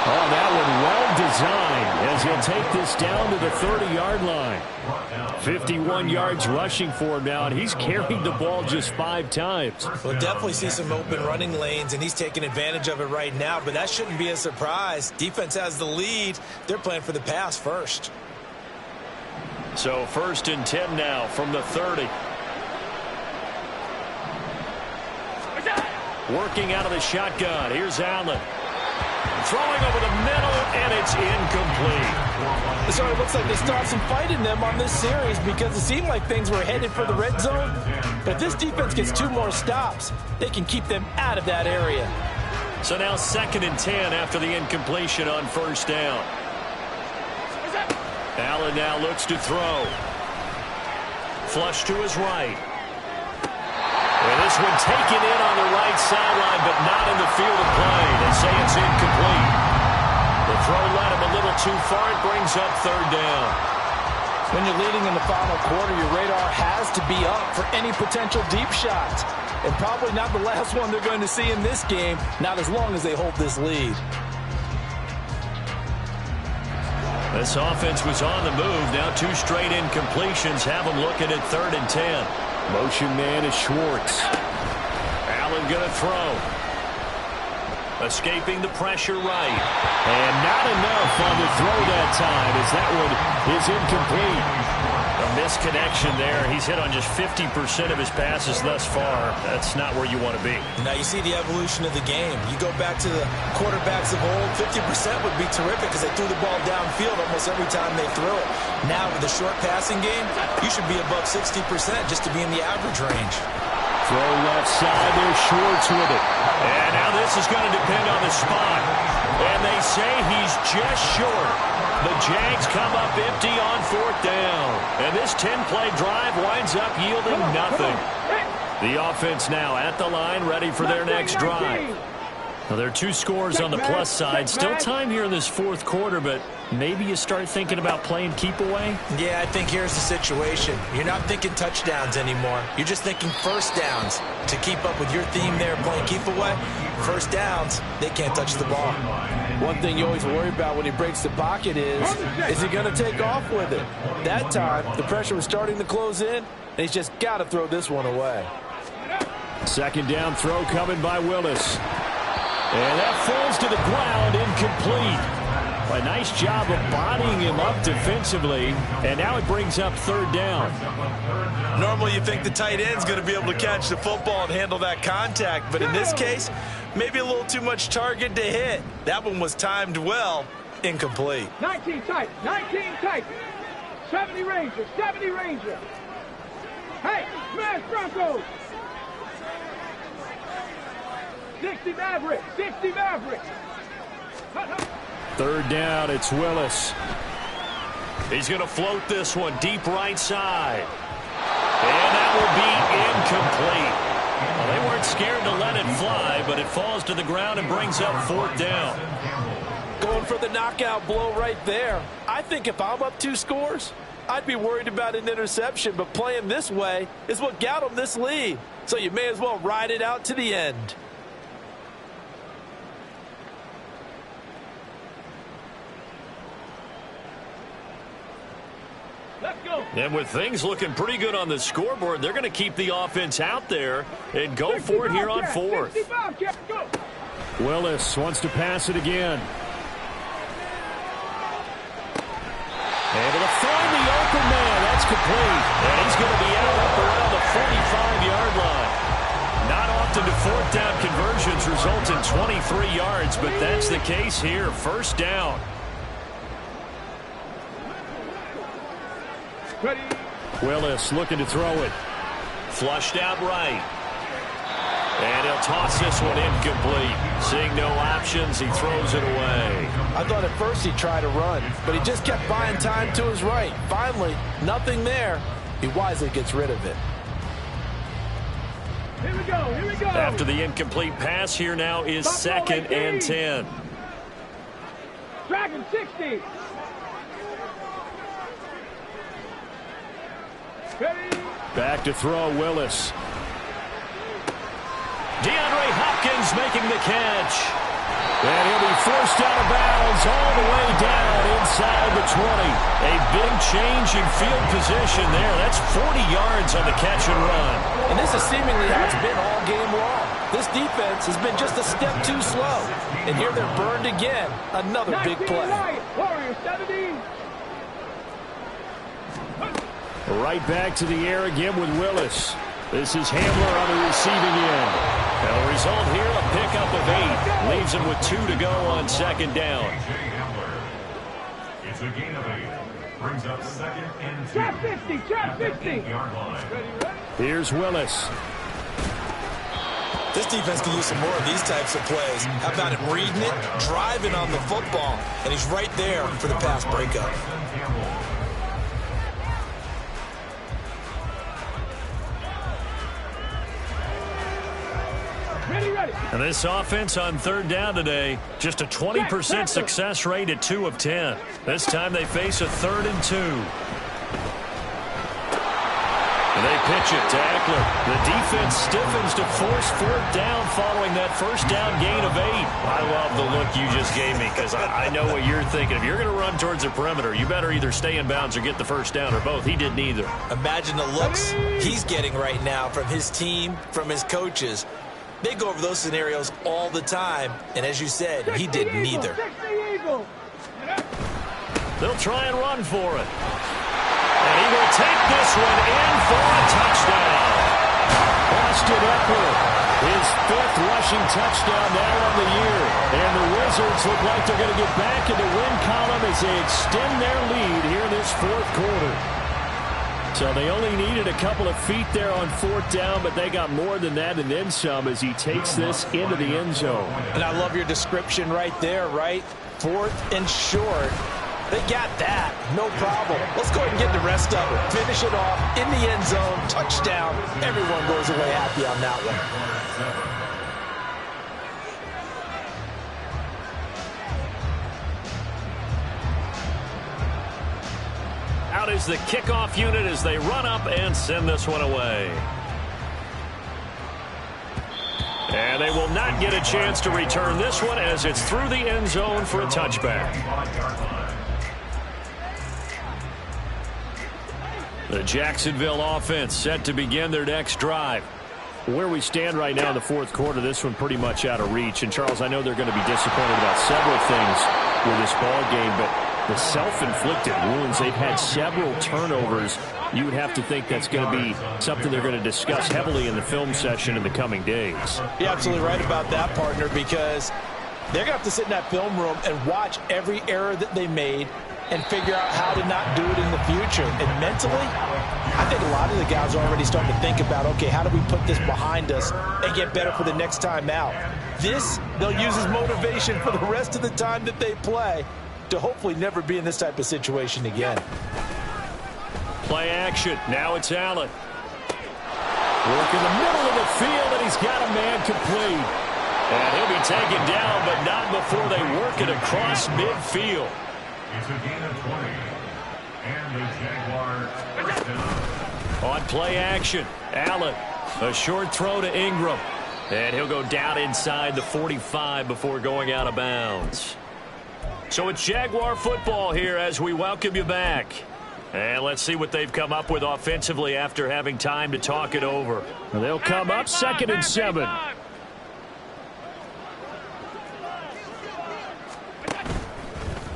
Oh, that one well designed as he'll take this down to the 30-yard line. 51 yards rushing for him now, and he's carried the ball just 5 times. We'll definitely see some open running lanes, and he's taking advantage of it right now, but that shouldn't be a surprise. Defense has the lead. They're playing for the pass first. So 1st and 10 now from the 30. Working out of the shotgun. Here's Allen. Throwing over the middle, and it's incomplete. So it looks like they stopped some fight in them on this series because it seemed like things were headed for the red zone. But if this defense gets 2 more stops, they can keep them out of that area. So now 2nd and 10 after the incompletion on first down. Allen now looks to throw. Flush to his right. And this one taken in on the right sideline, but not in the field of play. They say it's incomplete. The throw led him a little too far. It brings up third down. When you're leading in the final quarter, your radar has to be up for any potential deep shots. And probably not the last one they're going to see in this game, not as long as they hold this lead. This offense was on the move. Now 2 straight incompletions have them looking at 3rd and 10. Motion man is Schwartz. Allen going to throw. Escaping the pressure right. And not enough on the throw that time as that one is incomplete. A misconnection there. He's hit on just 50% of his passes thus far. That's not where you want to be. Now you see the evolution of the game. You go back to the quarterbacks of old, 50% would be terrific because they threw the ball downfield almost every time they threw it. Now with the short passing game, you should be above 60% just to be in the average range. Throw left side, there's Schwartz with it. And now this is going to depend on the spot. And they say he's just short. The Jags come up empty on 4th down. And this 10-play drive winds up yielding nothing. The offense now at the line, ready for their next drive. Well, there are 2 scores on the plus side. Still time here in this 4th quarter, but maybe you start thinking about playing keep away? Yeah, I think here's the situation. You're not thinking touchdowns anymore. You're just thinking first downs. To keep up with your theme there, playing keep away, first downs, they can't touch the ball. One thing you always worry about when he breaks the pocket is he going to take off with it? That time, the pressure was starting to close in, and he's just got to throw this one away. 2nd down throw coming by Willis. And that falls to the ground, incomplete. A nice job of bodying him up defensively, and now it brings up 3rd down. Normally you think the tight end's going to be able to catch the football and handle that contact, but in this case, maybe a little too much target to hit. That one was timed well, incomplete. 19 tight, 19 tight. 70 Ranger, 70 Ranger. Hey, smash Broncos. 60 Maverick, 60 Maverick. 3rd down, it's Willis. He's going to float this one deep right side. And that will be incomplete. Well, they weren't scared to let it fly, but it falls to the ground and brings up 4th down. Going for the knockout blow right there. I think if I'm up 2 scores, I'd be worried about an interception, but playing this way is what got them this lead. So you may as well ride it out to the end. And with things looking pretty good on the scoreboard, they're going to keep the offense out there and go for it here on 4th. Willis wants to pass it again. Able to find the open man. That's complete. And he's going to be out up around the 45-yard line. Not often do 4th down conversions result in 23 yards, but that's the case here. 1st down. Ready. Willis looking to throw it. Flushed out right. And he'll toss this one incomplete. Seeing no options, he throws it away. I thought at first he'd try to run, but he just kept buying time to his right. Finally, nothing there. He wisely gets rid of it. Here we go, here we go. After the incomplete pass, here now is 2nd and 10. Dragon 60. Ready. Back to throw, Willis. DeAndre Hopkins making the catch. And he'll be forced out of bounds all the way down inside the 20. A big change in field position there. That's 40 yards on the catch and run. And this is seemingly how it's been all game long. This defense has been just a step too slow. And here they're burned again. Another big play. Warriors 70. Right back to the air again with Willis. This is Hamler on the receiving end. The result here, a pickup of 8. Leaves him with 2 to go on 2nd down. It's a gain of 8. Brings up 2nd and 2. Trap 50, trap 50. Here's Willis. This defense can use some more of these types of plays. How about him reading it, driving on the football, and he's right there for the pass breakup. Ready, And this offense on third down today, just a 20% success rate at 2 of 10. This time they face a 3rd and 2. And they pitch it to Eckler. The defense stiffens to force 4th down following that first down gain of 8. I love the look you just gave me because I know what you're thinking. If you're going to run towards the perimeter, you better either stay in bounds or get the first down or both. He did neither. Imagine the looks he's getting right now from his team, from his coaches. They go over those scenarios all the time, and as you said, he did neither. They'll try and run for it. And he will take this one in for a touchdown. Austin Eckler, his 5th rushing touchdown now on the year. And the Wizards look like they're going to get back in the win column as they extend their lead here in this 4th quarter. So they only needed a couple of feet there on 4th down, but they got more than that and then some as he takes this into the end zone. And I love your description right there, right? 4th and short. They got that. No problem. Let's go ahead and get the rest of it. Finish it off in the end zone. Touchdown. Everyone goes away happy on that one. Out is the kickoff unit as they run up and send this one away. And they will not get a chance to return this one as it's through the end zone for a touchback. The Jacksonville offense set to begin their next drive. Where we stand right now in the 4th quarter, this one pretty much out of reach. And, Charles, I know they're going to be disappointed about several things with this ball game, but the self-inflicted wounds, they've had several turnovers. You would have to think that's going to be something they're going to discuss heavily in the film session in the coming days. You're absolutely right about that, partner, because they're going to have to sit in that film room and watch every error that they made and figure out how to not do it in the future. And mentally, I think a lot of the guys are already starting to think about, okay, how do we put this behind us and get better for the next time out? This, they'll use as motivation for the rest of the time that they play to hopefully never be in this type of situation again. Play action. Now it's Allen. Work in the middle of the field, and he's got a man complete. And he'll be taken down, but not before they work it across midfield. It's a gain of 20. And the Jaguars first down. On play action, Allen. A short throw to Ingram. And he'll go down inside the 45 before going out of bounds. So it's Jaguar football here as we welcome you back. And let's see what they've come up with offensively after having time to talk it over. They'll come up 2nd and 7.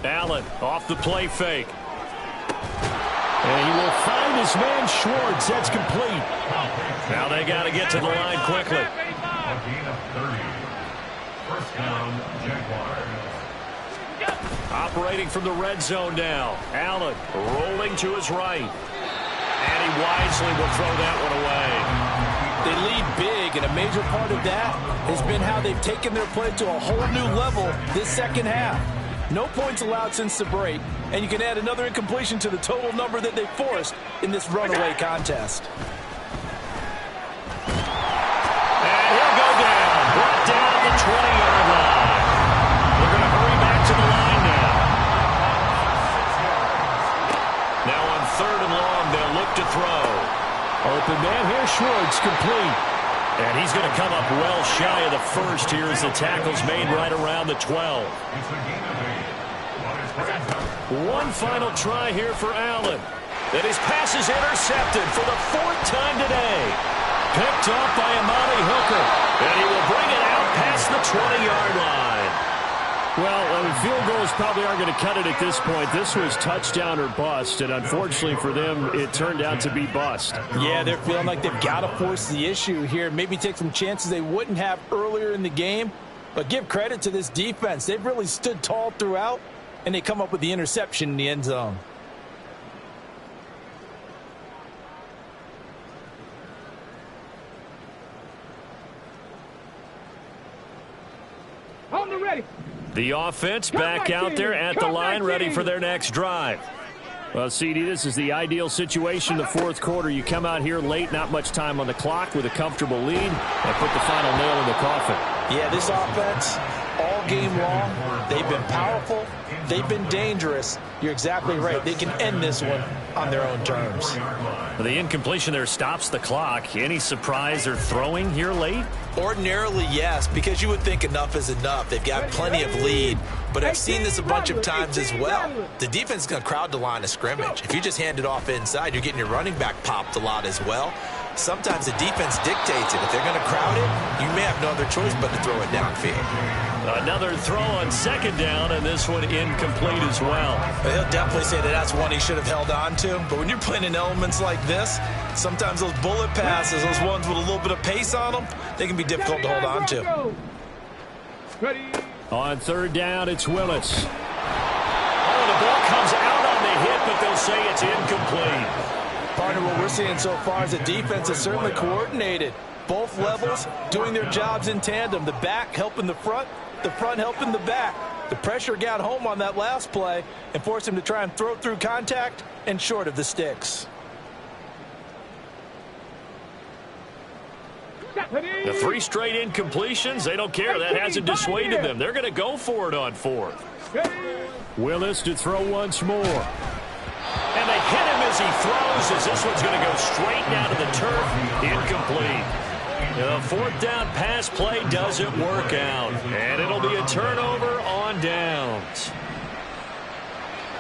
Allen off the play fake. And he will find his man Schwartz. That's complete. Now they got to get to the line quickly. A gain of 30. First down, Jaguars. Operating from the red zone now. Allen rolling to his right. And he wisely will throw that one away. They lead big, and a major part of that has been how they've taken their play to a whole new level this second half. No points allowed since the break, and you can add another incompletion to the total number that they forced in this runaway contest. And he'll go down. Brought down at the 20-yard line. They're going to hurry back to the line now. Now on 3rd and long, they'll look to throw. Open man here, Schwartz, complete. And he's going to come up well shy of the first here as the tackle's made right around the 12. It's a gain of 8. One final try here for Allen. And his pass is intercepted for the 4th time today. Picked off by Amani Hooker. And he will bring it out past the 20-yard line. Well, field goals probably aren't going to cut it at this point. This was touchdown or bust, and unfortunately for them, it turned out to be bust. Yeah, they're feeling like they've got to force the issue here. Maybe take some chances they wouldn't have earlier in the game. But give credit to this defense. They've really stood tall throughout, and they come up with the interception in the end zone. On the ready. The offense back out there at the line, ready for their next drive. Well, CD, this is the ideal situation in the 4th quarter. You come out here late, not much time on the clock with a comfortable lead, and put the final nail in the coffin. Yeah, this offense, all game long, they've been powerful, they've been dangerous. You're exactly right. They can end this one on their own terms. The incompletion there stops the clock. Any surprise they're throwing here late? Ordinarily, yes, because you would think enough is enough. They've got plenty of lead, but I've seen this a bunch of times as well. The defense is going to crowd the line of scrimmage. If you just hand it off inside, you're getting your running back popped a lot as well. Sometimes the defense dictates it. If they're going to crowd it, you may have no other choice but to throw it downfield. Another throw on second down, and this one incomplete as well. He'll definitely say that that's one he should have held on to. But when you're playing in elements like this, sometimes those bullet passes, those ones with a little bit of pace on them, they can be difficult to hold on to. On third down, it's Willis. Oh, the ball comes out on the hit, but they'll say it's incomplete. Partner, what we're seeing so far is the defense is certainly coordinated. Both levels doing their jobs in tandem. The back helping the front helping the back. The pressure got home on that last play and forced him to try and throw through contact and short of the sticks. The 3 straight incompletions, they don't care. That hasn't dissuaded them. They're going to go for it on fourth. Willis to throw once more. And they hit him as he throws, as this one's going to go straight down to the turf. Incomplete. The fourth down pass play doesn't work out. And it'll be a turnover on downs.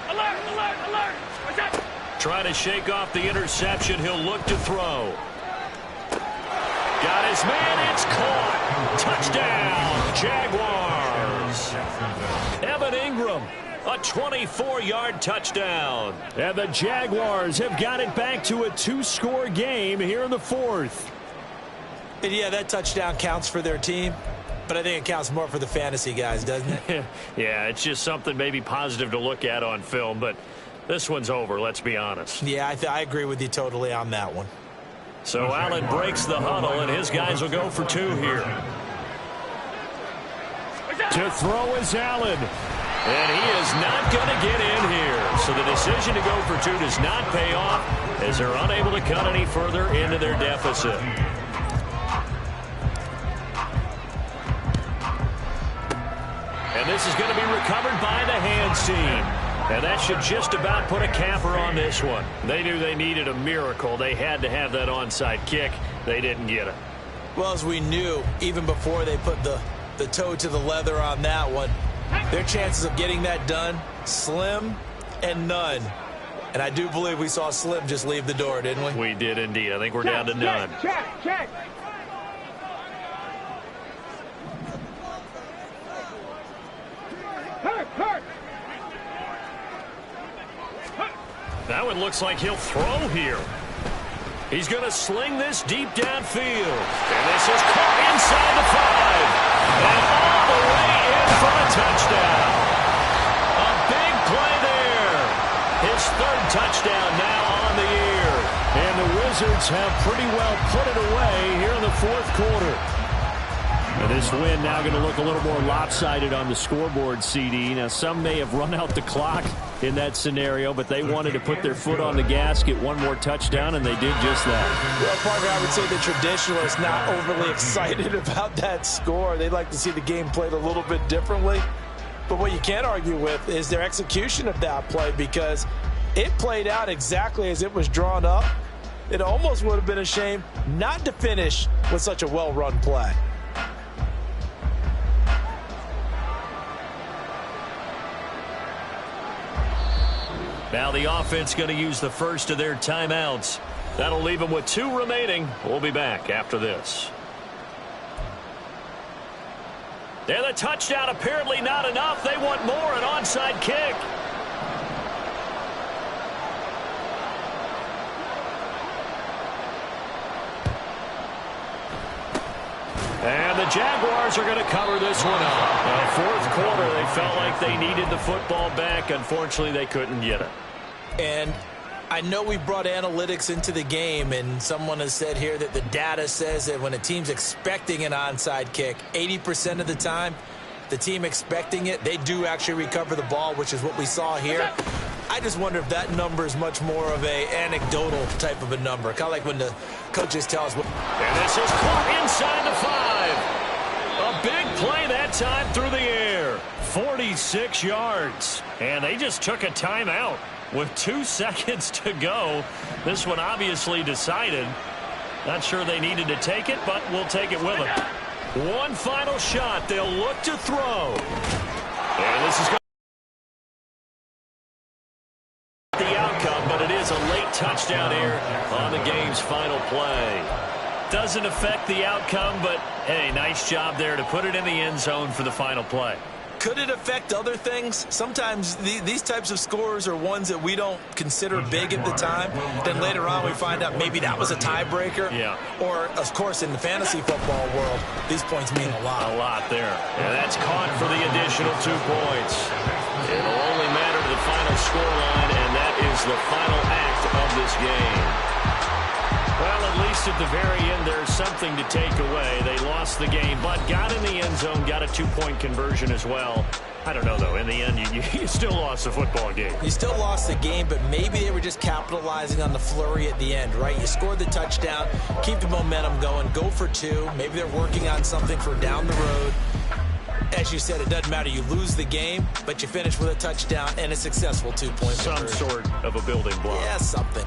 Alert, alert, alert. What's up? Trying to shake off the interception. He'll look to throw. Got his man. It's caught. Touchdown, Jaguars. Evan Ingram. A 24-yard touchdown. And the Jaguars have got it back to a 2-score game here in the fourth. And yeah, that touchdown counts for their team, but I think it counts more for the fantasy guys, doesn't it? Yeah, it's just something maybe positive to look at on film, but this one's over, let's be honest. Yeah, I agree with you totally on that one. So Allen breaks the huddle, and his guys will go for 2 here. To throw is Allen. And he is not going to get in here. So the decision to go for 2 does not pay off as they're unable to cut any further into their deficit. And this is going to be recovered by the hands team. And that should just about put a capper on this one. They knew they needed a miracle. They had to have that onside kick. They didn't get it. Well, as we knew, even before they put the toe to the leather on that one, their chances of getting that done, slim and none. And I do believe we saw Slim just leave the door, didn't we? We did indeed. I think we're down to none. Check. Hurt. That one looks like he'll throw here. He's going to sling this deep downfield. And this is caught inside the 5. And all the way in for a touchdown. A big play there. His 3rd touchdown now on the year. And the Wizards have pretty well put it away here in the 4th quarter. And this win now going to look a little more lopsided on the scoreboard, CD. Now, some may have run out the clock in that scenario, but they wanted to put their foot on the gas, get one more touchdown, and they did just that. Well, partner, I would say the traditionalists not overly excited about that score. They'd like to see the game played a little bit differently. But what you can't argue with is their execution of that play, because it played out exactly as it was drawn up. It almost would have been a shame not to finish with such a well-run play. Now the offense going to use the first of their timeouts. That'll leave them with 2 remaining. We'll be back after this. And the touchdown apparently not enough. They want more, an onside kick. And the Jaguars are going to cover this one up. Now, 4th quarter, they felt like they needed the football back. Unfortunately, they couldn't get it. And I know we brought analytics into the game, and someone has said here that the data says that when a team's expecting an onside kick, 80% of the time, the team expecting it, they do actually recover the ball, which is what we saw here. I just wonder if that number is much more of a anecdotal type of a number, kind of like when the coaches tell us. And this is caught inside the 5. A big play that time through the air. 46 yards. And they just took a timeout with 2 seconds to go. This one obviously decided. Not sure they needed to take it, but we'll take it with them. One final shot. They'll look to throw. And this is the outcome, but it is a late touchdown here on the game's final play. Doesn't affect the outcome, but, hey, nice job there to put it in the end zone for the final play. Could it affect other things? Sometimes these types of scores are ones that we don't consider big at the time. Then later on we find out maybe that was a tiebreaker. Yeah. Or, of course, in the fantasy football world, these points mean a lot. A lot there. And that's caught for the additional 2 points. It'll only matter to the final scoreline, and that is the final act of this game. Well, at least at the very end, there's something to take away. They lost the game, but got in the end zone, got a 2-point conversion as well. I don't know, though. In the end, you still lost the football game. You still lost the game, but maybe they were just capitalizing on the flurry at the end, right? You scored the touchdown, keep the momentum going, go for 2. Maybe they're working on something for down the road. As you said, it doesn't matter. You lose the game, but you finish with a touchdown and a successful 2-point conversion. Some sort of a building block. Yeah, something.